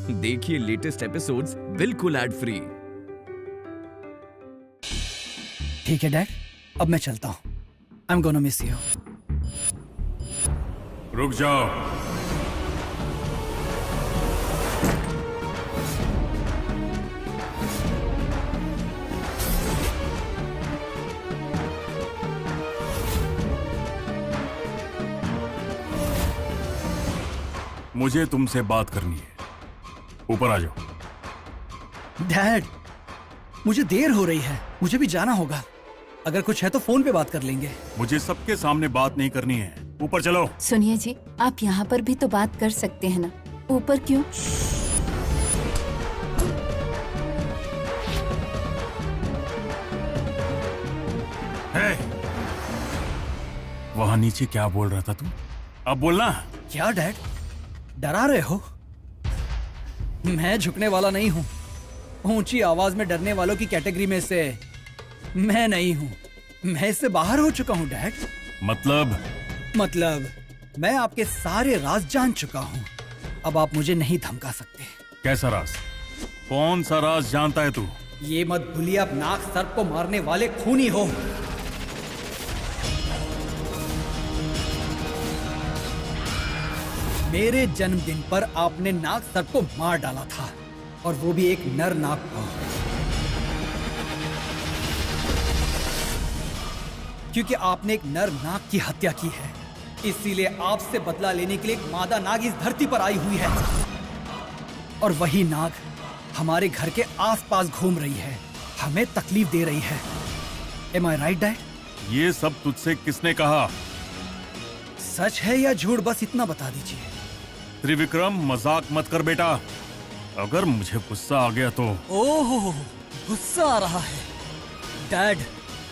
देखिए latest episodes बिल्कुल ad free. ठीक है डैड, अब मैं चलता हूँ। I am gonna miss you. रुक जाओ। मुझे तुमसे बात करनी है, ऊपर आ जाओ। डैड, मुझे देर हो रही है, मुझे भी जाना होगा। अगर कुछ है तो फोन पे बात कर लेंगे। मुझे सबके सामने बात नहीं करनी है, ऊपर चलो। सुनिए जी, आप यहाँ पर भी तो बात कर सकते हैं ना, ऊपर क्यों? है, वहाँ नीचे क्या बोल रहा था तू? अब बोलना। क्या डैड, डरा रहे हो? मैं झुकने वाला नहीं हूँ। ऊंची आवाज में डरने वालों की कैटेगरी में से मैं नहीं हूँ। मैं इससे बाहर हो चुका हूँ डैड। मतलब मैं आपके सारे राज जान चुका हूँ। अब आप मुझे नहीं धमका सकते। कैसा राज? कौन सा राज जानता है तू? ये मत भूलिए, आप नाग सर्प को मारने वाले खूनी हो। मेरे जन्मदिन पर आपने नाग सर्प को मार डाला था, और वो भी एक नर नाग को। क्योंकि आपने एक नर नाग की हत्या की है, इसीलिए आपसे बदला लेने के लिए एक मादा नाग इस धरती पर आई हुई है। और वही नाग हमारे घर के आसपास घूम रही है, हमें तकलीफ दे रही है। Am I right, Dad? ये सब तुझसे किसने कहा? सच है या झूठ, बस इतना बता दीजिए। त्रिविक्रम, मजाक मत कर बेटा। अगर मुझे गुस्सा आ गया तो। ओह, गुस्सा आ रहा है। डैड,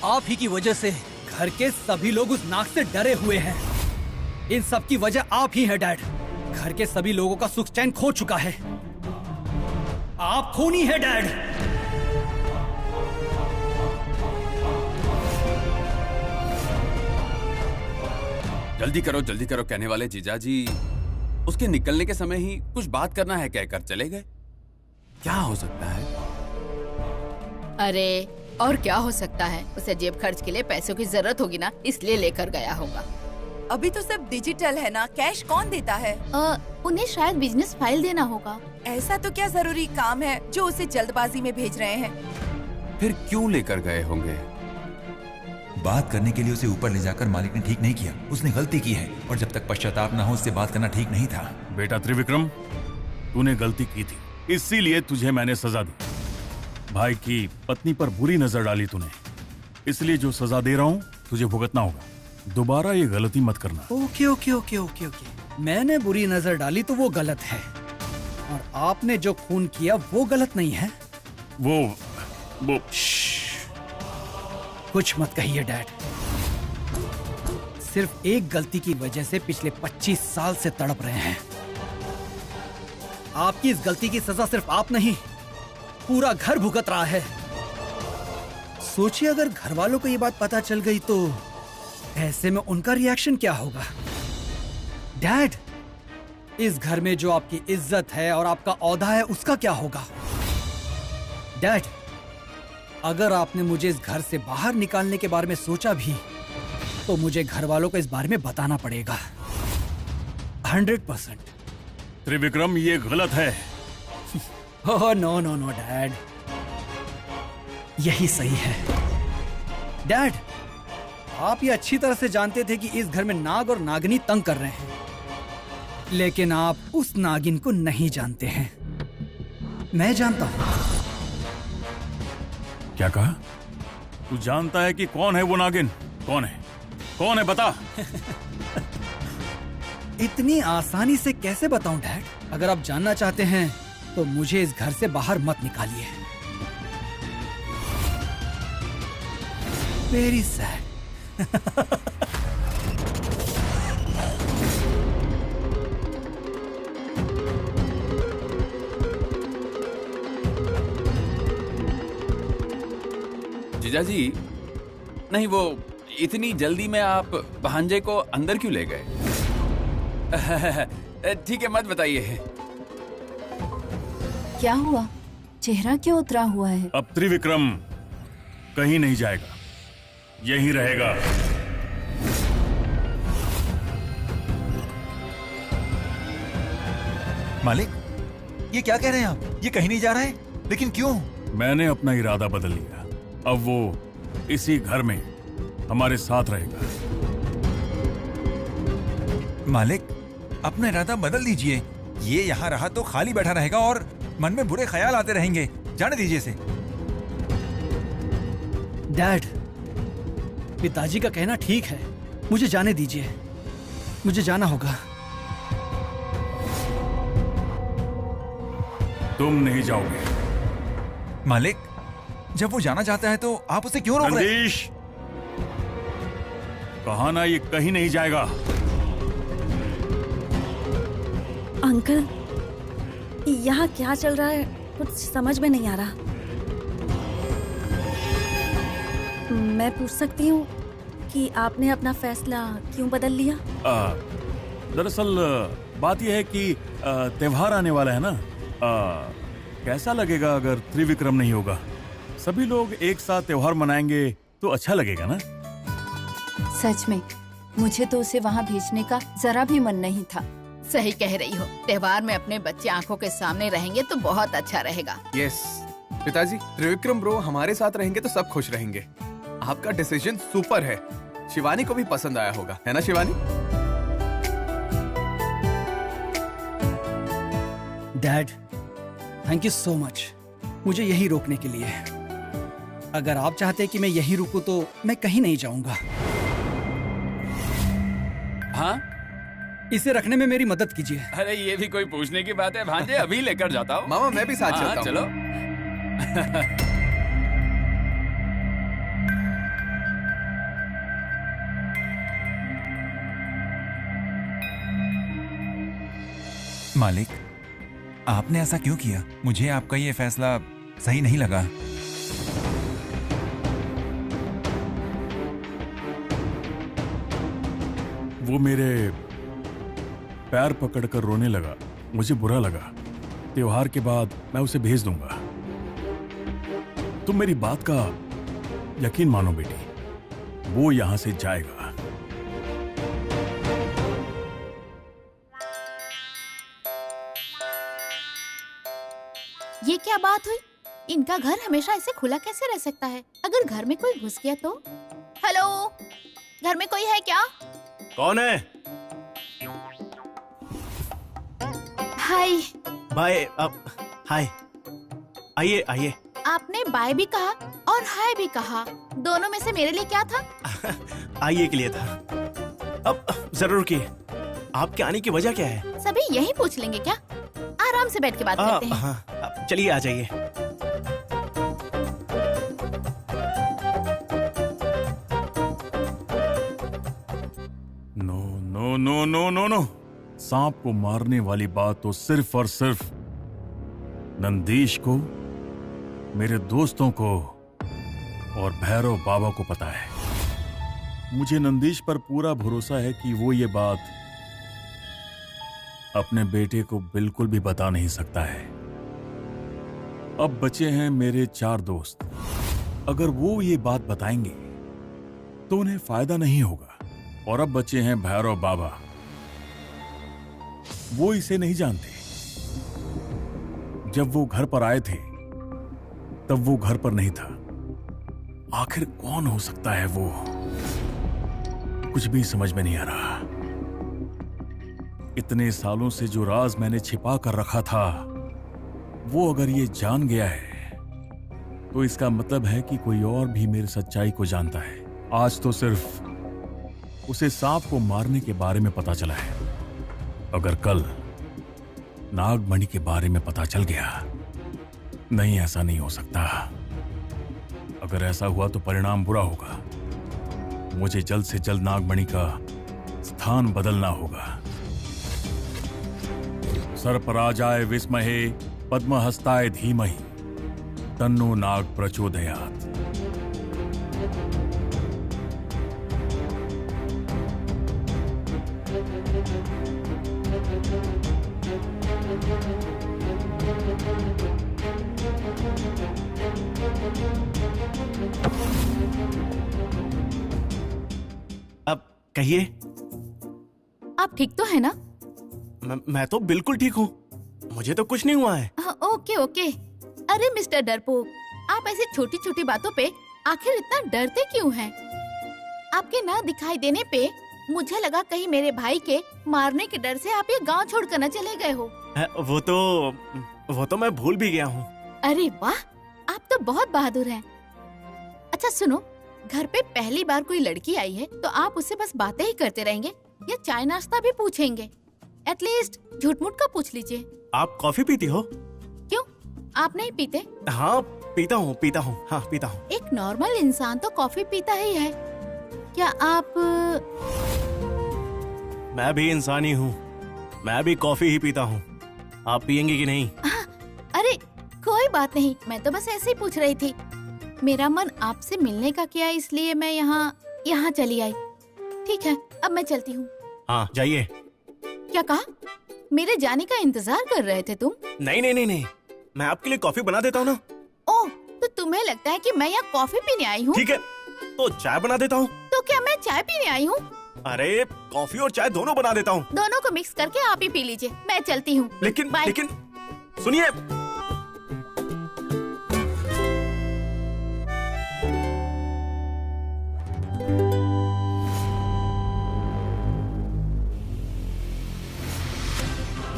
आप ही की वजह से घर के सभी लोग उस नाग से डरे हुए हैं। इन सब की वजह आप ही हैं डैड। घर के सभी लोगों का सुख चैन खो चुका है। आप खूनी हैं डैड। जल्दी करो कहने वाले जीजाजी। उसके निकलने के समय ही कुछ बात करना है कहकर चले गए। क्या हो सकता है? अरे और क्या हो सकता है, उसे जेब खर्च के लिए पैसों की जरूरत होगी ना, इसलिए लेकर गया होगा। अभी तो सब डिजिटल है ना, कैश कौन देता है? उन्हें शायद बिजनेस फाइल देना होगा। ऐसा तो क्या जरूरी काम है जो उसे जल्दबाजी में भेज रहे हैं? फिर क्यों लेकर गए होंगे? बात करने के लिए उसे ऊपर ले जाकर मालिक ने ठीक नहीं किया। उसने गलती की है, और जब तक पश्चाताप ना हो उससे बात करना ठीक नहीं था। बेटा त्रिविक्रम, तूने गलती की थी, इसीलिए तुझे मैंने सजा दी। भाई की पत्नी पर बुरी नजर डाली तूने, इसलिए जो सजा दे रहा हूँ तुझे भुगतना होगा। दोबारा ये गलती मत करना। Okay okay okay okay okay. मैंने बुरी नजर डाली तो वो गलत है, और आपने जो खून किया वो गलत नहीं है। वो कुछ मत कहिए डैड। सिर्फ एक गलती की वजह से पिछले 25 साल से तड़प रहे हैं। आपकी इस गलती की सजा सिर्फ आप नहीं, पूरा घर भुगत रहा है। सोचिए अगर घर वालों को ये बात पता चल गई तो ऐसे में उनका रिएक्शन क्या होगा? डैड, इस घर में जो आपकी इज्जत है और आपका औहदा है उसका क्या होगा? डैड, अगर आपने मुझे इस घर से बाहर निकालने के बारे में सोचा भी तो मुझे घर वालों को इस बारे में बताना पड़ेगा 100%। त्रिविक्रम, ये गलत है। Oh no no no dad, यही सही है। डैड, आप ये अच्छी तरह से जानते थे कि इस घर में नाग और नागिनी तंग कर रहे हैं, लेकिन आप उस नागिन को नहीं जानते हैं। मैं जानता हूं। क्या कहा? तू जानता है कि कौन है वो नागिन? कौन है बता। इतनी आसानी से कैसे बताऊं डैड? अगर आप जानना चाहते हैं तो मुझे इस घर से बाहर मत निकालिए। Very sad. जीजाजी, नहीं वो इतनी जल्दी में आप भांजे को अंदर क्यों ले गए? ठीक है, मत बताइए। क्या हुआ? चेहरा क्यों उतरा हुआ है? अब त्रिविक्रम कहीं नहीं जाएगा, यहीं रहेगा। मालिक, ये क्या कह रहे हैं आप? ये कहीं नहीं जा रहा है, लेकिन क्यों? मैंने अपना इरादा बदल लिया। अब वो इसी घर में हमारे साथ रहेगा। मालिक, अपना इरादा बदल दीजिए। ये यहाँ रहा तो खाली बैठा रहेगा और मन में बुरे ख्याल आते रहेंगे। जाने दीजिए इसे। डैड, पिताजी का कहना ठीक है, मुझे जाने दीजिए, मुझे जाना होगा। तुम नहीं जाओगे। मालिक, जब वो जाना चाहता है तो आप उसे क्यों रोक रहे हैं? नंदीश, कहा ना ये कहीं नहीं जाएगा। अंकल, यहाँ क्या चल रहा है कुछ समझ में नहीं आ रहा। मैं पूछ सकती हूँ कि आपने अपना फैसला क्यों बदल लिया? दरअसल बात यह है कि त्योहार आने वाला है ना। कैसा लगेगा अगर त्रिविक्रम नहीं होगा? सभी लोग एक साथ त्योहार मनाएंगे तो अच्छा लगेगा ना। सच में मुझे तो उसे वहाँ भेजने का जरा भी मन नहीं था। सही कह रही हो, त्योहार में अपने बच्चे आंखों के सामने रहेंगे तो बहुत अच्छा रहेगा। यस पिताजी, त्रिविक्रम ब्रो हमारे साथ रहेंगे तो सब खुश रहेंगे। आपका डिसीजन सुपर है, शिवानी को भी पसंद आया होगा, है ना Shivani? Dad, thank you so much मुझे यही रोकने के लिए। अगर आप चाहते कि मैं यहीं रुकूं तो मैं कहीं नहीं जाऊंगा। हाँ, इसे रखने में मेरी मदद कीजिए। अरे ये भी कोई पूछने की बात है भांजे, अभी लेकर जाता हूँ। मामा मैं भी साथ हाँ, चलता हूँ। चलो। मालिक, आपने ऐसा क्यों किया? मुझे आपका ये फैसला सही नहीं लगा। वो मेरे पैर पकड़कर रोने लगा, मुझे बुरा लगा। त्योहार के बाद मैं उसे भेज दूंगा। तुम मेरी बात का यकीन मानो बेटी, वो यहां से जाएगा। ये क्या बात हुई? इनका घर हमेशा ऐसे खुला कैसे रह सकता है? अगर घर में कोई घुस गया तो? हेलो, घर में कोई है क्या? कौन है? हाय। बाय। हाय, आइए आइए। आपने बाय भी कहा और हाय भी कहा, दोनों में से मेरे लिए क्या था? आइए के लिए था। अब जरूर रुकिए, आपके आने की वजह क्या है? सभी यही पूछ लेंगे क्या? आराम से बैठ के बात करते हैं। हाँ, चलिए आ जाइए। No no no no no no, सांप को मारने वाली बात तो सिर्फ और सिर्फ नंदीश को, मेरे दोस्तों को और भैरव बाबा को पता है। मुझे नंदीश पर पूरा भरोसा है कि वो ये बात अपने बेटे को बिल्कुल भी बता नहीं सकता है। अब बचे हैं मेरे 4 दोस्त। अगर वो ये बात बताएंगे तो उन्हें फायदा नहीं होगा। और अब बचे हैं भैरव बाबा, वो इसे नहीं जानते। जब वो घर पर आए थे तब वो घर पर नहीं था। आखिर कौन हो सकता है वो? कुछ भी समझ में नहीं आ रहा। इतने सालों से जो राज मैंने छिपा कर रखा था, वो अगर ये जान गया है तो इसका मतलब है कि कोई और भी मेरी सच्चाई को जानता है। आज तो सिर्फ उसे सांप को मारने के बारे में पता चला है। अगर कल नागमणि के बारे में पता चल गया, नहीं, ऐसा नहीं हो सकता। अगर ऐसा हुआ तो परिणाम बुरा होगा। मुझे जल्द से जल्द नागमणि का स्थान बदलना होगा। सर्पराजाय विस्महे पद्महस्ताय धीमहि तन्नो नाग प्रचोदयात्। कहिए। आप ठीक तो है ना? मैं तो बिल्कुल ठीक हूँ, मुझे तो कुछ नहीं हुआ है। Okay okay. अरे मिस्टर डरपोक, आप ऐसी छोटी छोटी बातों पे आखिर इतना डरते क्यों हैं? आपके ना दिखाई देने पे मुझे लगा कहीं मेरे भाई के मारने के डर से आप ये गांव छोड़कर न चले गए हो। वो तो मैं भूल भी गया हूँ। अरे वाह, आप तो बहुत बहादुर हैं। अच्छा सुनो, घर पे पहली बार कोई लड़की आई है तो आप उससे बस बातें ही करते रहेंगे या चाय नाश्ता भी पूछेंगे? एटलीस्ट झूठ मूठ का पूछ लीजिए। आप कॉफी पीती हो? क्यों, आप नहीं पीते? हाँ पीता हूँ। हाँ पीता हूँ। एक नॉर्मल इंसान तो कॉफी पीता ही है। क्या आप? मैं भी इंसान ही हूँ, मैं भी कॉफी ही पीता हूँ। आप पियेंगे कि नहीं? अरे कोई बात नहीं, मैं तो बस ऐसे ही पूछ रही थी। मेरा मन आपसे मिलने का किया, इसलिए मैं यहाँ चली आई। ठीक है, अब मैं चलती हूँ। हाँ जाइए। क्या कहा? मेरे जाने का इंतजार कर रहे थे तुम? नहीं, मैं आपके लिए कॉफी बना देता हूँ ना। ओह, तो तुम्हें लगता है कि मैं यहाँ कॉफी पीने आई हूँ? ठीक है, तो चाय बना देता हूँ। तो क्या मैं चाय पीने आई हूँ? अरे कॉफी और चाय दोनों बना देता हूँ। दोनों को मिक्स करके आप ही पी लीजिए, मैं चलती हूँ। लेकिन सुनिए।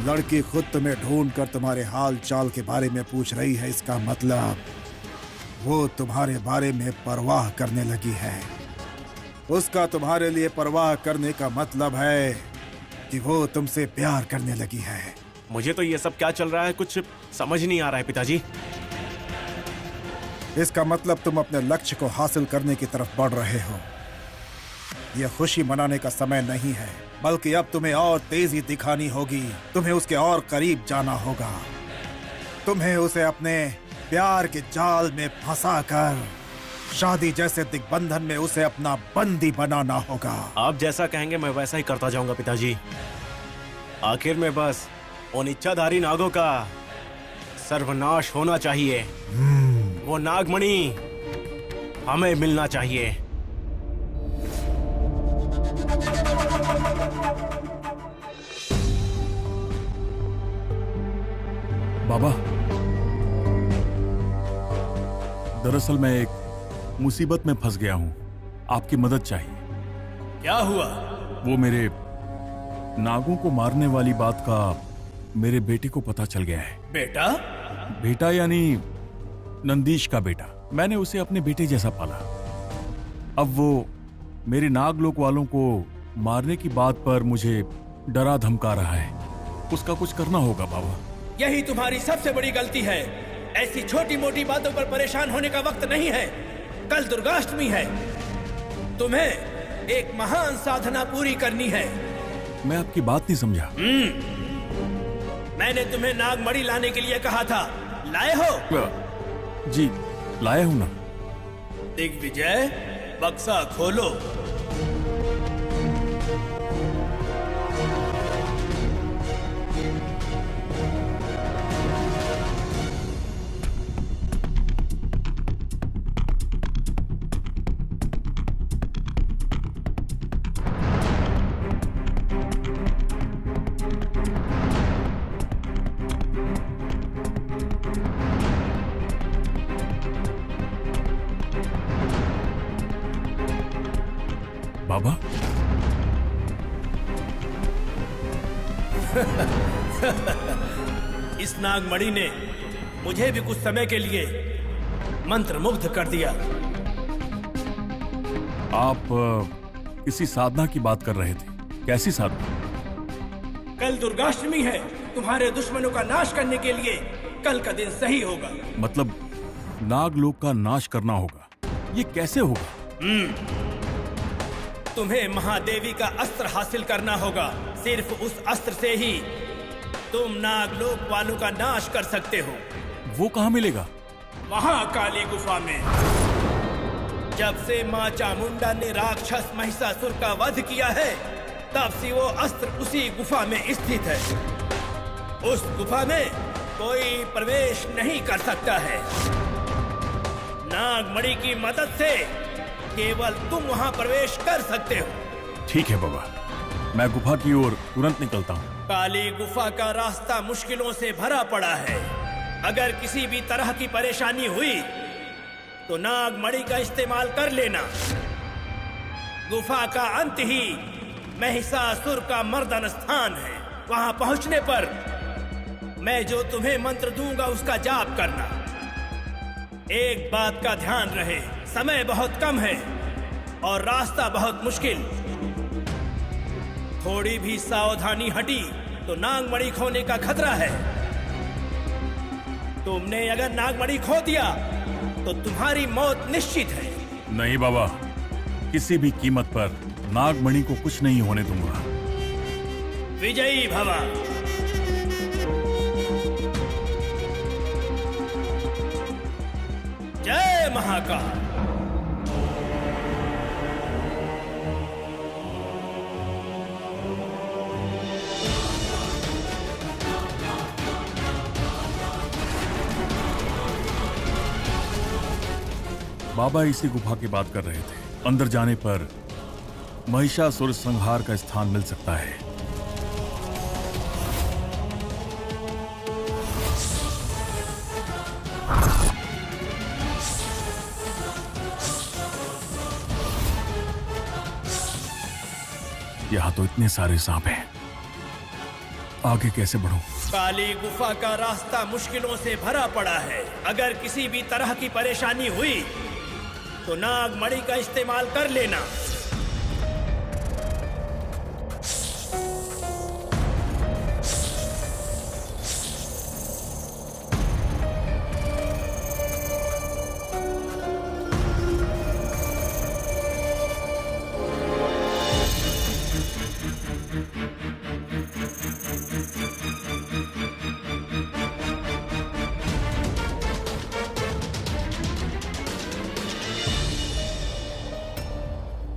लड़की खुद तुम्हें ढूंढकर तुम्हारे हाल चाल के बारे में पूछ रही है, इसका मतलब वो तुम्हारे बारे में परवाह करने लगी है। उसका तुम्हारे लिए परवाह करने का मतलब है कि वो तुमसे प्यार करने लगी है। मुझे तो ये सब क्या चल रहा है कुछ समझ नहीं आ रहा है पिताजी। इसका मतलब तुम अपने लक्ष्य को हासिल करने की तरफ बढ़ रहे हो। यह खुशी मनाने का समय नहीं है, बल्कि अब तुम्हें और तेजी दिखानी होगी। तुम्हें उसके और करीब जाना होगा। तुम्हें उसे अपने प्यार के जाल में फंसाकर शादी जैसे दिग्बंधन में उसे अपना बंदी बनाना होगा। आप जैसा कहेंगे मैं वैसा ही करता जाऊंगा पिताजी। आखिर में बस उन इच्छाधारी नागों का सर्वनाश होना चाहिए। वो नागमणि हमें मिलना चाहिए। बाबा, दरअसल मैं एक मुसीबत में फंस गया हूं, आपकी मदद चाहिए। क्या हुआ? वो मेरे नागों को मारने वाली बात का मेरे बेटे को पता चल गया है। बेटा? बेटा यानी नंदीश का बेटा। मैंने उसे अपने बेटे जैसा पाला। अब वो मेरे नागलोक वालों को मारने की बात पर मुझे डरा धमका रहा है। उसका कुछ करना होगा बाबा। यही तुम्हारी सबसे बड़ी गलती है। ऐसी छोटी मोटी बातों पर परेशान होने का वक्त नहीं है। कल दुर्गाष्टमी है। तुम्हें एक महान साधना पूरी करनी है। मैं आपकी बात नहीं समझा। मैंने तुम्हें नागमणि लाने के लिए कहा था, लाए हो? जी लाया हूं ना। दिग्विजय, बक्सा खोलो। बाबा इस नागमणि ने मुझे भी कुछ समय के लिए मंत्रमुग्ध कर दिया। आप किसी साधना की बात कर रहे थे। कैसी साधना? कल दुर्गाष्टमी है। तुम्हारे दुश्मनों का नाश करने के लिए कल का दिन सही होगा। मतलब नागलोक का नाश करना होगा। ये कैसे होगा? तुम्हें महादेवी का अस्त्र हासिल करना होगा। सिर्फ उस अस्त्र से ही तुम नागलोक वालों का नाश कर सकते हो। वो कहाँ मिलेगा? महाकाली गुफा में। जब से माँ चामुंडा ने राक्षस महिषासुर का वध किया है, तब से वो अस्त्र उसी गुफा में स्थित है। उस गुफा में कोई प्रवेश नहीं कर सकता है। नागमणि की मदद से केवल तुम वहां प्रवेश कर सकते हो। ठीक है बाबा, मैं गुफा की ओर तुरंत निकलता हूँ। काली गुफा का रास्ता मुश्किलों से भरा पड़ा है। अगर किसी भी तरह की परेशानी हुई तो नागमणि का इस्तेमाल कर लेना। गुफा का अंत ही महिषासुर का मर्दन स्थान है। वहां पहुंचने पर मैं जो तुम्हें मंत्र दूंगा उसका जाप करना। एक बात का ध्यान रहे, समय बहुत कम है और रास्ता बहुत मुश्किल। थोड़ी भी सावधानी हटी तो नागमणि खोने का खतरा है। तुमने अगर नागमणि खो दिया तो तुम्हारी मौत निश्चित है। नहीं बाबा, किसी भी कीमत पर नागमणि को कुछ नहीं होने दूंगा। विजयी भवा। जय महाकाल। बाबा इसी गुफा की बात कर रहे थे। अंदर जाने पर महिषासुर संहार का स्थान मिल सकता है। यहाँ तो इतने सारे सांप हैं, आगे कैसे बढ़ूं? काली गुफा का रास्ता मुश्किलों से भरा पड़ा है। अगर किसी भी तरह की परेशानी हुई तो नागमणि का इस्तेमाल कर लेना।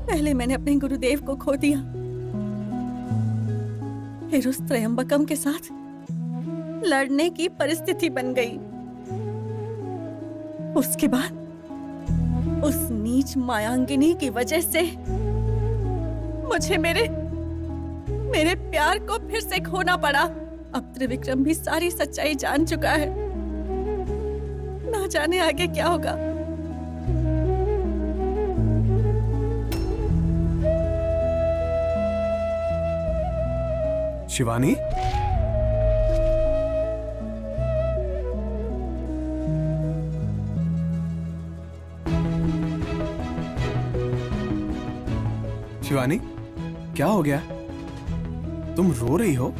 पहले मैंने अपने गुरुदेव को खो दिया, फिर उस त्रयंबकम के साथ लड़ने की परिस्थिति बन गई। उसके बाद उस नीच मायांगिनी की वजह से मुझे मेरे प्यार को फिर से खोना पड़ा। अब त्रिविक्रम भी सारी सच्चाई जान चुका है। ना जाने आगे क्या होगा। शिवानी, शिवानी, क्या हो गया? तुम रो रही हो?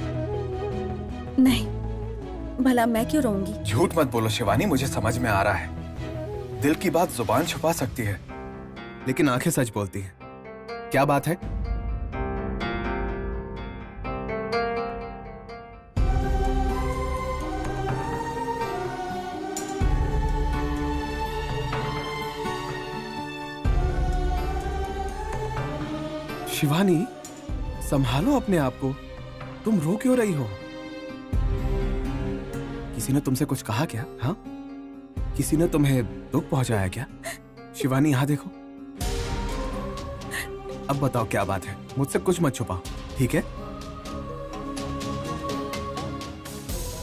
नहीं, भला मैं क्यों रोऊंगी? झूठ मत बोलो शिवानी, मुझे समझ में आ रहा है। दिल की बात जुबान छुपा सकती है, लेकिन आंखें सच बोलती हैं। क्या बात है? शिवानी, संभालो अपने आप को। तुम रो क्यों रही हो? किसी ने तुमसे कुछ कहा क्या? हाँ, किसी ने तुम्हें दुख पहुंचाया क्या? शिवानी, यहाँ देखो। अब बताओ क्या बात है। मुझसे कुछ मत छुपाओ, ठीक है?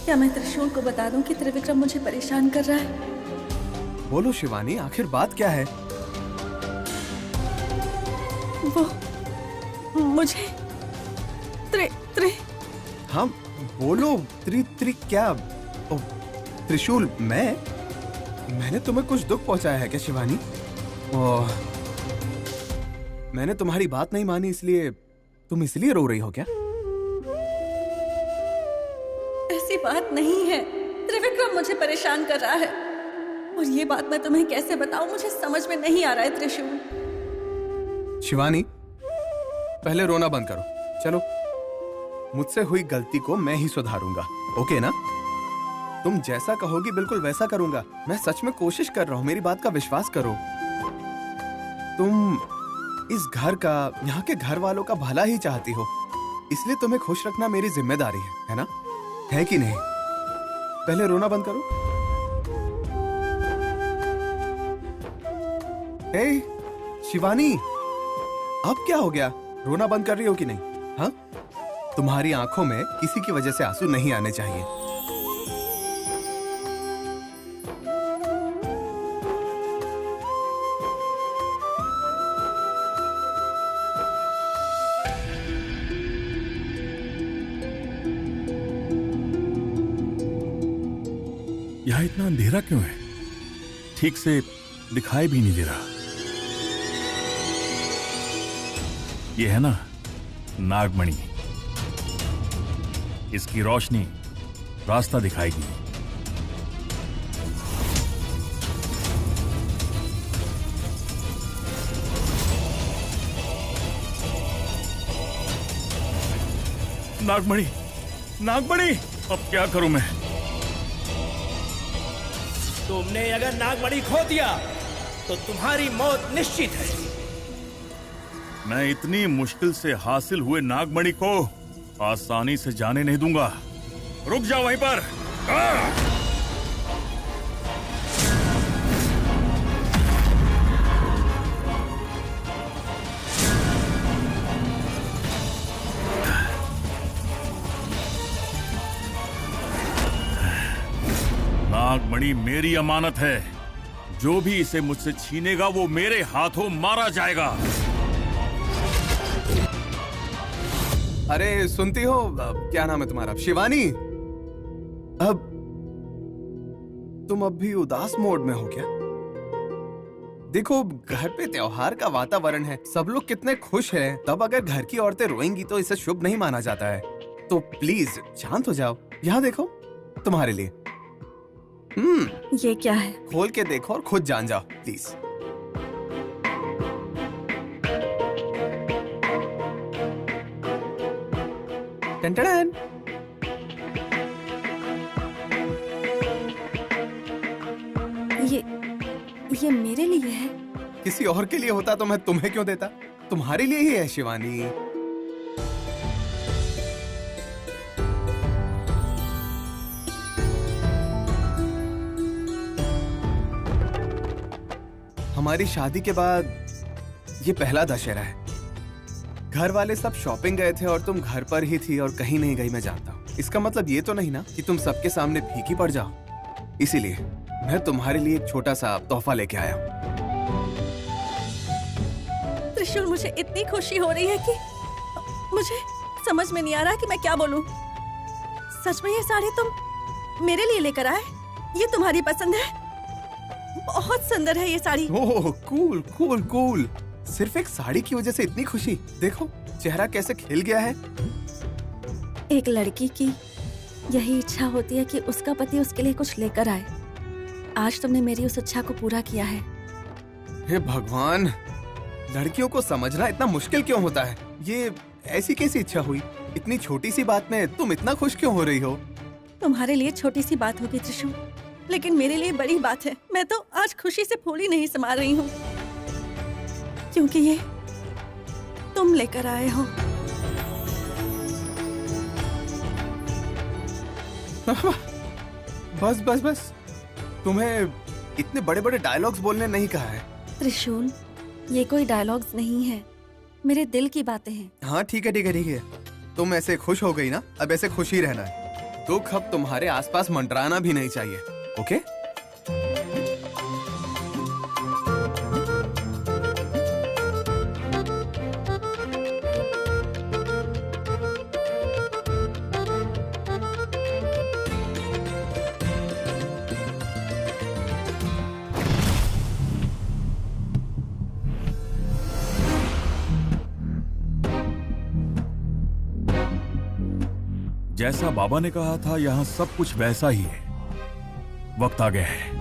क्या मैं त्रिशूल को बता दूं कि त्रिविक्रम मुझे परेशान कर रहा है? बोलो शिवानी, आखिर बात क्या है? वो मुझे हाँ बोलो। त्रि क्या? ओ, त्रिशूल। मैंने तुम्हें कुछ दुख पहुंचाया है क्या शिवानी? ओह, मैंने तुम्हारी बात नहीं मानी, इसलिए तुम इसलिए रो रही हो क्या? ऐसी बात नहीं है। त्रिविक्रम मुझे परेशान कर रहा है और ये बात मैं तुम्हें कैसे बताऊं, मुझे समझ में नहीं आ रहा है त्रिशूल। शिवानी, पहले रोना बंद करो। चलो, मुझसे हुई गलती को मैं ही सुधारूंगा, ओके ना? तुम जैसा कहोगी बिल्कुल वैसा करूंगा। मैं सच में कोशिश कर रहा हूं, मेरी बात का विश्वास करो। तुम इस घर का, यहाँ के घर वालों का भला ही चाहती हो, इसलिए तुम्हें खुश रखना मेरी जिम्मेदारी है ना? है कि नहीं? पहले रोना बंद करो। ए, शिवानी, अब क्या हो गया? रोना बंद कर रही हो कि नहीं? हाँ, तुम्हारी आंखों में किसी की वजह से आंसू नहीं आने चाहिए। यहाँ इतना अंधेरा क्यों है? ठीक से दिखाई भी नहीं दे रहा। ये है ना नागमणि, इसकी रोशनी रास्ता दिखाएगी। नागमणि, नागमणि, अब क्या करूं मैं? तुमने अगर नागमणि खो दिया तो तुम्हारी मौत निश्चित है। मैं इतनी मुश्किल से हासिल हुए नागमणि को आसानी से जाने नहीं दूंगा। रुक जाओ वहीं पर। नागमणि मेरी अमानत है। जो भी इसे मुझसे छीनेगा वो मेरे हाथों मारा जाएगा। अरे सुनती हो, क्या नाम है तुम्हारा? शिवानी। अब तुम अब भी उदास मोड में हो क्या? देखो, घर पे त्योहार का वातावरण है, सब लोग कितने खुश हैं। तब अगर घर की औरतें रोएंगी तो इसे शुभ नहीं माना जाता है। तो प्लीज शांत हो जाओ। यहाँ देखो, तुम्हारे लिए। ये क्या है? खोल के देखो और खुद जान जाओ प्लीज। टन-टन-टन। ये मेरे लिए है। किसी और के लिए होता तो मैं तुम्हें क्यों देता? तुम्हारे लिए ही है शिवानी। हमारी शादी के बाद ये पहला दशहरा है। घर वाले सब शॉपिंग गए थे और तुम घर पर ही थी और कहीं नहीं गई, मैं जानता हूँ। इसका मतलब ये तो नहीं ना कि तुम सबके सामने फीकी पड़ जाओ। इसीलिए मैं तुम्हारे लिए एक छोटा सा तोहफा लेके आया हूँ। त्रिशूल, मुझे इतनी खुशी हो रही है कि मुझे समझ में नहीं आ रहा कि मैं क्या बोलूं। सच में ये साड़ी तुम मेरे लिए लेकर आए? ये तुम्हारी पसंद है? बहुत सुंदर है ये साड़ी। ओह, कूल कूल कूल। सिर्फ एक साड़ी की वजह से इतनी खुशी? देखो चेहरा कैसे खिल गया है। एक लड़की की यही इच्छा होती है कि उसका पति उसके लिए कुछ लेकर आए। आज तुमने मेरी उस इच्छा को पूरा किया है। हे भगवान, लड़कियों को समझना इतना मुश्किल क्यों होता है? ये ऐसी कैसी इच्छा हुई? इतनी छोटी सी बात में तुम इतना खुश क्यों हो रही हो? तुम्हारे लिए छोटी सी बात होगी त्रिशूल, लेकिन मेरे लिए बड़ी बात है। मैं तो आज खुशी से फूल ही नहीं समा रही हूँ, क्योंकि ये तुम लेकर आए हो। बस बस बस, तुम्हें इतने बड़े बड़े डायलॉग्स बोलने नहीं कहा है। त्रिशूल, ये कोई डायलॉग्स नहीं है, मेरे दिल की बातें हैं। हाँ ठीक है ठीक है ठीक है। तुम ऐसे खुश हो गई ना, अब ऐसे खुश ही रहना है। दुख अब तुम्हारे आसपास मंडराना भी नहीं चाहिए, ओके? जैसा बाबा ने कहा था, यहाँ सब कुछ वैसा ही है। वक्त आ गया है।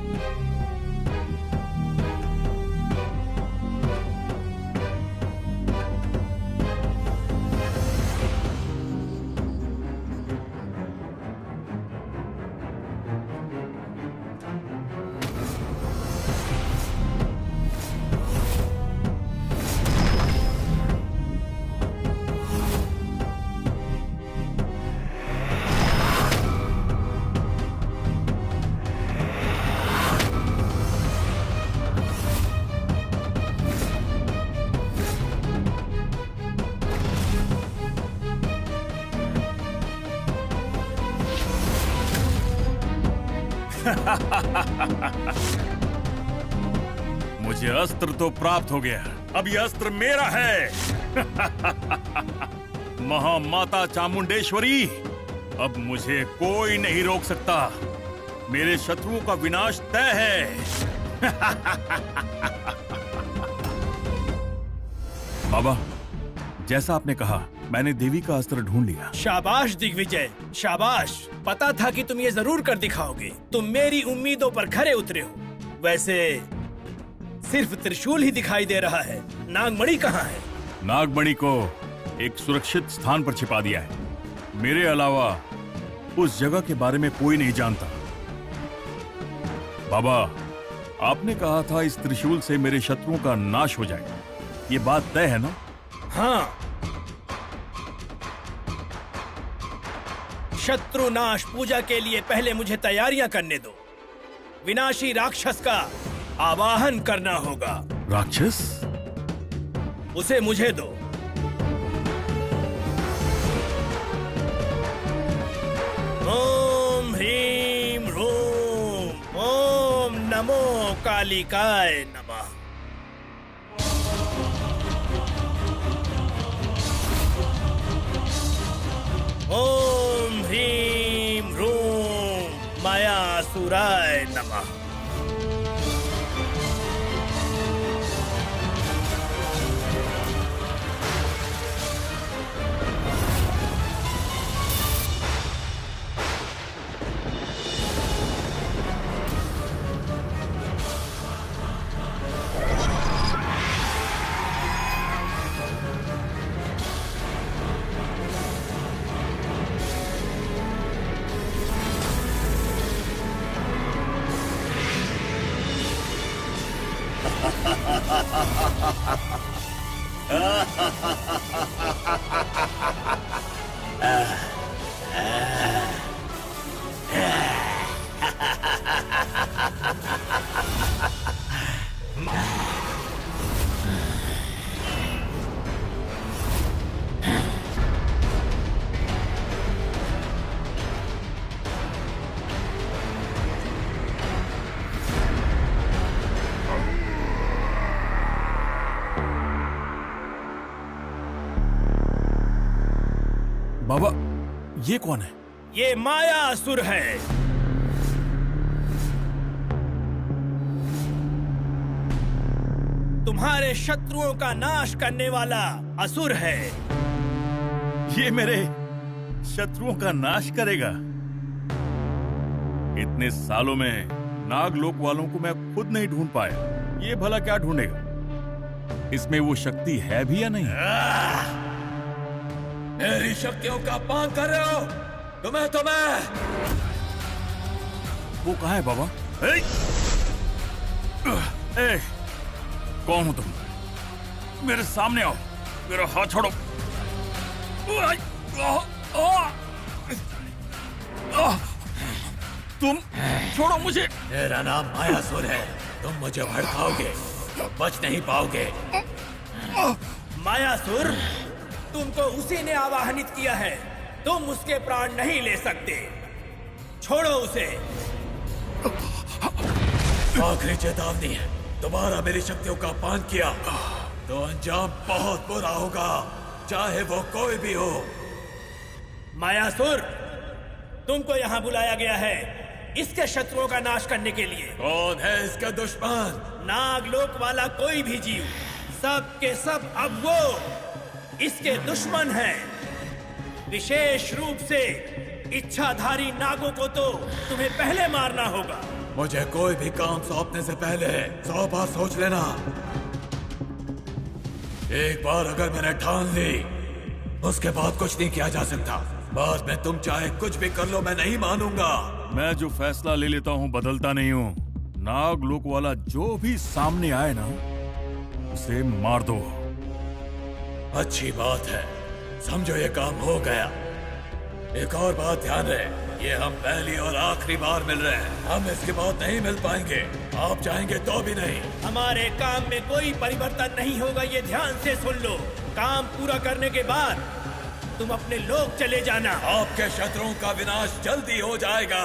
मुझे अस्त्र तो प्राप्त हो गया, अब ये अस्त्र मेरा है। महामाता चामुंडेश्वरी, अब मुझे कोई नहीं रोक सकता। मेरे शत्रुओं का विनाश तय है। बाबा, जैसा आपने कहा, मैंने देवी का अस्त्र ढूंढ लिया। शाबाश दिग्विजय, शाबाश। पता था कि तुम ये जरूर कर दिखाओगे। तुम मेरी उम्मीदों पर खरे उतरे हो। वैसे सिर्फ त्रिशूल ही दिखाई दे रहा है, नागमणि कहाँ है? नागमणि को एक सुरक्षित स्थान पर छिपा दिया है। मेरे अलावा उस जगह के बारे में कोई नहीं जानता। बाबा, आपने कहा था इस त्रिशूल से मेरे शत्रुओं का नाश हो जाएगा, ये बात तय है ना? हाँ। शत्रु नाश पूजा के लिए पहले मुझे तैयारियां करने दो। विनाशी राक्षस का आवाहन करना होगा। राक्षस? उसे मुझे दो। ओम ह्रीम ह्रूम ओम नमो कालिकाय नमः। ओम ह्रीम ह्रूम मायासुराय नमः। बाबा, ये कौन है? ये मायासुर है। तुम्हारे शत्रुओं का नाश करने वाला असुर है। ये मेरे शत्रुओं का नाश करेगा? इतने सालों में नागलोक वालों को मैं खुद नहीं ढूंढ पाया, ये भला क्या ढूंढेगा? इसमें वो शक्ति है भी या नहीं? मेरी शक्तियों का अपमान कर रहे हो? तुम्हें वो कहाँ है बाबा? ए, कौन हो तुम? मेरे सामने आओ, मेरा हाथ छोड़ो। तुम छोड़ो मुझे। मेरा नाम मायासुर है, तुम मुझे भड़काओगे तो बच नहीं पाओगे। मायासुर, तुमको उसी ने आवाहनित किया है, तुम उसके प्राण नहीं ले सकते। छोड़ो उसे। आखिरी चेतावनी है, दोबारा मेरी शक्तियों का अपमान किया तो अंजाम बहुत बुरा होगा, चाहे वो कोई भी हो। मायासुर, तुमको यहाँ बुलाया गया है इसके शत्रुओं का नाश करने के लिए। कौन है इसका दुश्मन? नागलोक वाला कोई भी जीव, सब के सब अब वो इसके दुश्मन हैं। विशेष रूप से इच्छाधारी नागों को तो तुम्हें पहले मारना होगा। मुझे कोई भी काम सौंपने से पहले 100 बार सोच लेना। एक बार अगर मैंने ठान ली, उसके बाद कुछ नहीं किया जा सकता। बाद में तुम चाहे कुछ भी कर लो, मैं नहीं मानूंगा। मैं जो फैसला ले लेता हूँ बदलता नहीं हूँ। नागलोक वाला जो भी सामने आए ना, उसे मार दो। अच्छी बात है, समझो ये काम हो गया। एक और बात ध्यान रहे, ये हम पहली और आखिरी बार मिल रहे हैं, हम इसके बाद नहीं मिल पाएंगे। आप चाहेंगे तो भी नहीं। हमारे काम में कोई परिवर्तन नहीं होगा, ये ध्यान से सुन लो। काम पूरा करने के बाद तुम अपने लोग चले जाना। आपके शत्रुओं का विनाश जल्दी हो जाएगा।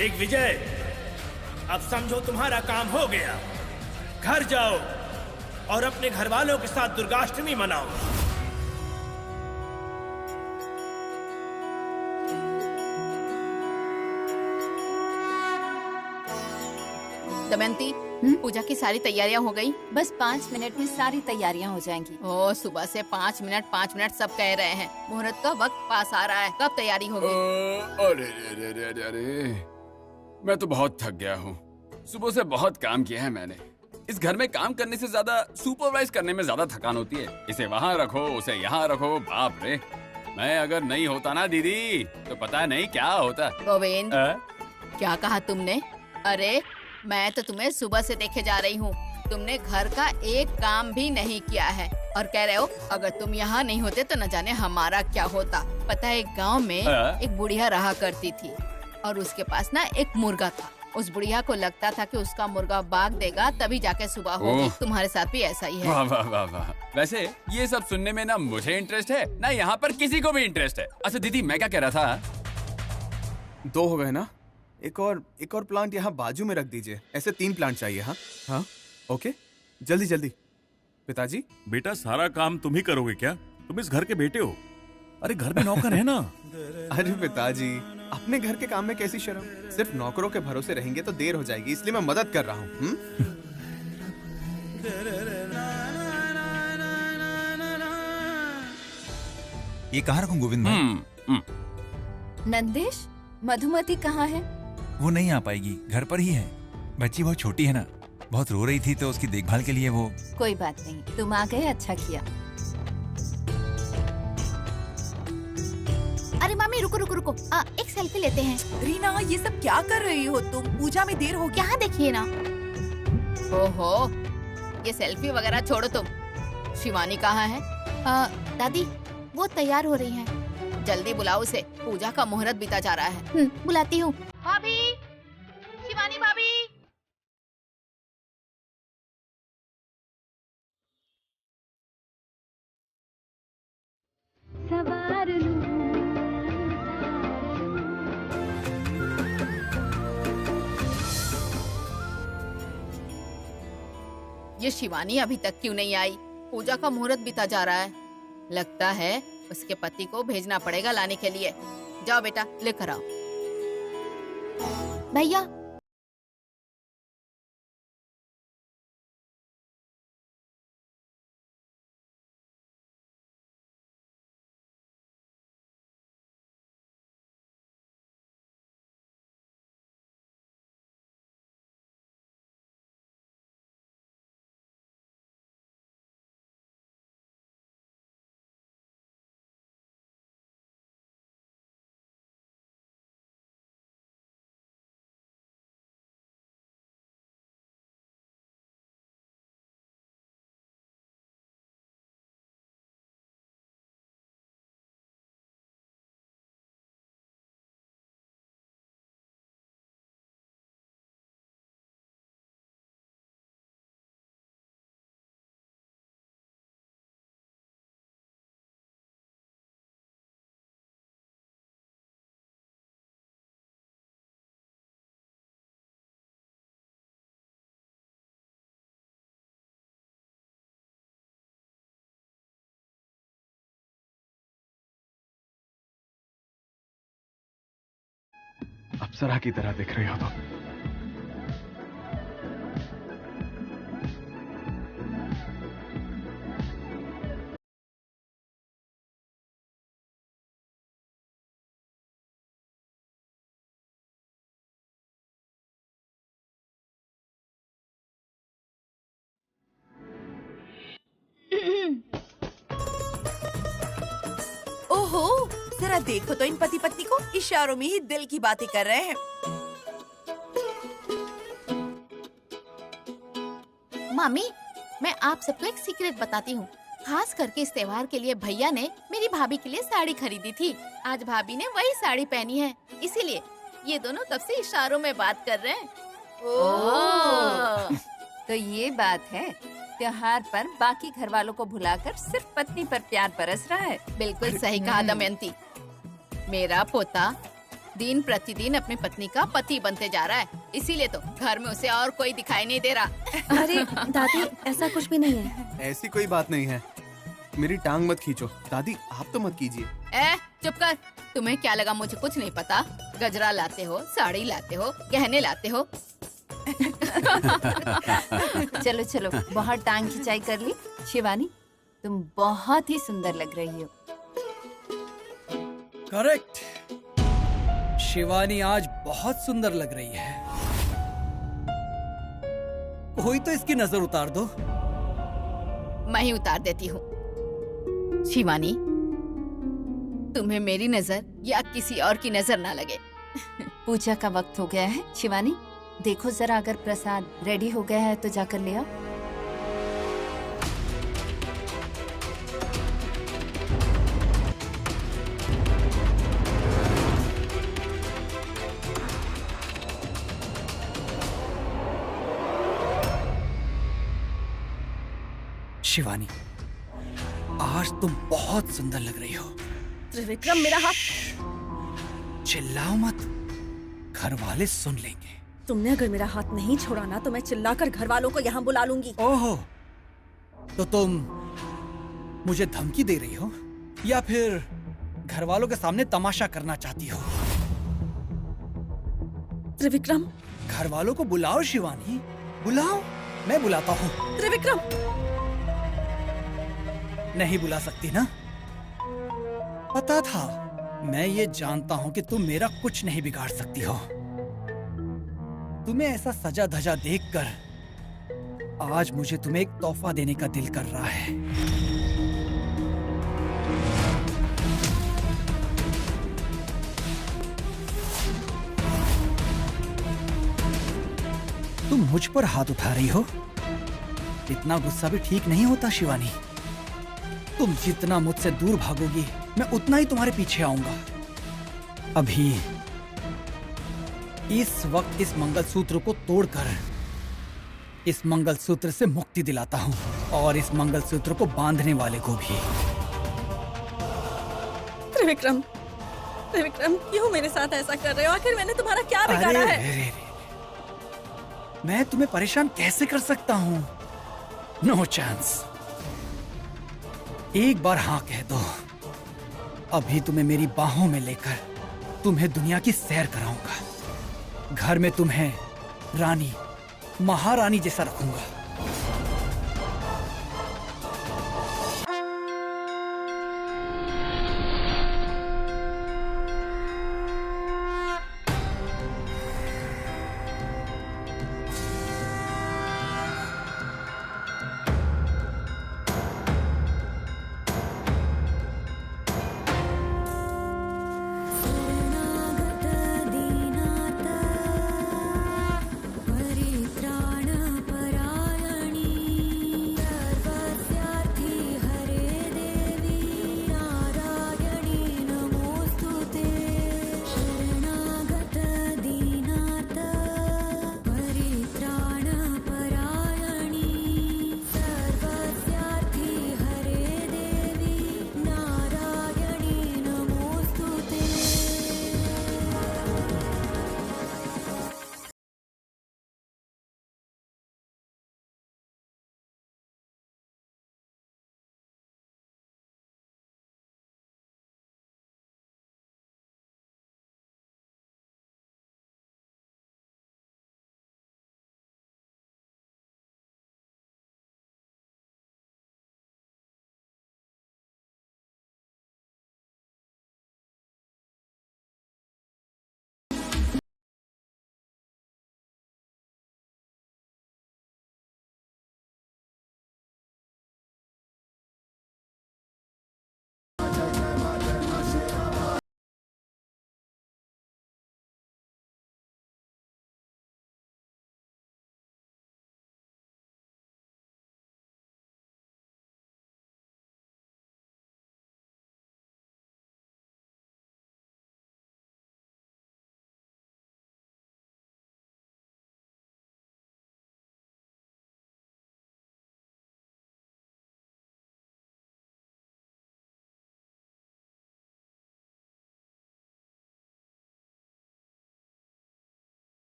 दिग्विजय, अब समझो तुम्हारा काम हो गया। घर जाओ और अपने घर वालों के साथ दुर्गाष्टमी मनाओ। दमयंती, पूजा की सारी तैयारियां हो गई? बस 5 मिनट में सारी तैयारियां हो जाएंगी। ओ, सुबह से 5 मिनट सब कह रहे हैं। मुहूर्त का वक्त पास आ रहा है, कब तैयारी होगी? अरे अरे अरे अरे, मैं तो बहुत थक गया हूँ। सुबह से बहुत काम किया है मैंने। इस घर में काम करने से ज्यादा सुपरवाइज करने में ज्यादा थकान होती है। इसे वहाँ रखो, उसे यहाँ रखो, बाप रे। मैं अगर नहीं होता ना दीदी, तो पता नहीं क्या होता। गोविंद, क्या कहा तुमने? अरे, मैं तो तुम्हें सुबह से देखे जा रही हूँ। तुमने घर का एक काम भी नहीं किया है और कह रहे हो अगर तुम यहाँ नहीं होते तो न जाने हमारा क्या होता। पता है, एक गांव में एक बुढ़िया रहा करती थी और उसके पास ना एक मुर्गा था। उस बुढ़िया को लगता था कि उसका मुर्गा भाग देगा तभी जाके सुबह होगी। तुम्हारे साथ भी ऐसा ही है। वाह वाह वाह वाह। वैसे ये सब सुनने में ना मुझे इंटरेस्ट है ना यहाँ पर किसी को भी इंटरेस्ट है। अच्छा दीदी, मैं क्या कह रहा था? 2 हो गए ना? एक और प्लांट यहाँ बाजू में रख दीजिए। ऐसे 3 प्लांट चाहिए। हाँ हाँ, ओके, जल्दी जल्दी। पिताजी। बेटा, सारा काम तुम ही करोगे क्या? तुम इस घर के बेटे हो। अरे घर में नौकर है ना। अरे पिताजी, अपने घर के काम में कैसी शर्म? सिर्फ नौकरों के भरोसे रहेंगे तो देर हो जाएगी, इसलिए मैं मदद कर रहा हूँ। ये कहाँ रखूं गोविंद भाई? नंदेश, मधुमती कहाँ है? वो नहीं आ पाएगी, घर पर ही है। बच्ची बहुत छोटी है ना, बहुत रो रही थी तो उसकी देखभाल के लिए वो। कोई बात नहीं, तुम आ गए, अच्छा किया। अरे मामी, रुको रुको रुको, एक सेल्फी लेते हैं। रीना, ये सब क्या कर रही हो तुम? पूजा में देर हो गई। यहाँ देखिए ना। ओहो, ये सेल्फी वगैरह छोड़ो तुम। शिवानी कहाँ है? दादी, वो तैयार हो रही हैं। जल्दी बुलाओ उसे, पूजा का मुहूर्त बीता जा रहा है। बुलाती हूँ। भाभी, शिवानी भाभी। ये शिवानी अभी तक क्यों नहीं आई? पूजा का मुहूर्त बीता जा रहा है। लगता है उसके पति को भेजना पड़ेगा लाने के लिए। जाओ बेटा, लेकर आओ। भैया, अप्सरा की तरह दिख रही हो तुम। ओहो, जरा देखो तो इन पति पत्नी को, इशारों में ही दिल की बातें कर रहे हैं। मामी, मैं आप सबको एक सीक्रेट बताती हूँ। खास करके इस त्योहार के लिए भैया ने मेरी भाभी के लिए साड़ी खरीदी थी। आज भाभी ने वही साड़ी पहनी है, इसीलिए ये दोनों तब से इशारों में बात कर रहे हैं। ओह, तो ये बात है, त्योहार पर बाकी घर वालों को भुलाकर सिर्फ पत्नी पर प्यार बरस रहा है। बिल्कुल सही कहा दमयंती। मेरा पोता दिन प्रतिदिन अपनी पत्नी का पति बनते जा रहा है, इसीलिए तो घर में उसे और कोई दिखाई नहीं दे रहा। अरे दादी, ऐसा कुछ भी नहीं है। ऐसी कोई बात नहीं है। मेरी टांग मत खींचो। दादी आप तो मत कीजिए। चुप कर। तुम्हें क्या लगा मुझे कुछ नहीं पता? गजरा लाते हो, साड़ी लाते हो, गहने लाते हो। चलो चलो, बहुत टांग खिंचाई कर ली। शिवानी, तुम बहुत ही सुंदर लग रही हो। करेक्ट। शिवानी आज बहुत सुंदर लग रही है। कोई तो इसकी नजर उतार दो। मैं ही उतार देती हूँ। शिवानी, तुम्हें मेरी नजर या किसी और की नजर ना लगे। पूजा का वक्त हो गया है। शिवानी, देखो जरा, अगर प्रसाद रेडी हो गया है तो जाकर ले आओ। शिवानी, आज तुम बहुत सुंदर लग रही हो। त्रिविक्रम, मेरा हाथ। चिल्लाओ मत, घर वाले सुन लेंगे। तुमने अगर मेरा हाथ नहीं छोड़ा ना तो मैं चिल्लाकर घर वालों को यहाँ बुला लूंगी। ओहो, तो तुम मुझे धमकी दे रही हो या फिर घर वालों के सामने तमाशा करना चाहती हो? त्रिविक्रम, घर वालों को बुलाओ शिवानी, बुलाओ। मैं बुलाता हूँ। त्रिविक्रम, नहीं बुला सकती ना? पता था। मैं ये जानता हूँ कि तुम मेरा कुछ नहीं बिगाड़ सकती हो। तुम्हें ऐसा सजा धजा देखकर आज मुझे तुम्हें एक तोहफा देने का दिल कर रहा है। तुम मुझ पर हाथ उठा रही हो? इतना गुस्सा भी ठीक नहीं होता शिवानी। तुम जितना मुझसे दूर भागोगी, मैं उतना ही तुम्हारे पीछे आऊंगा। अभी इस वक्त इस मंगलसूत्र को तोड़कर इस मंगलसूत्र से मुक्ति दिलाता हूँ, और इस मंगलसूत्र को बांधने वाले को भी। त्रिविक्रम, त्रिविक्रम, क्यों मेरे साथ ऐसा कर रहे हो? आखिर मैंने तुम्हारा क्या बिगाड़ा है? मैं तुम्हें परेशान कैसे कर सकता हूँ? No chance. एक बार हाँ कह दो, अभी तुम्हें मेरी बाहों में लेकर तुम्हें दुनिया की सैर कराऊंगा। घर में तुम्हें रानी, महारानी जैसा रखूंगा। परित्राण परायण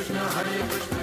कृष्ण हरे कृष्ण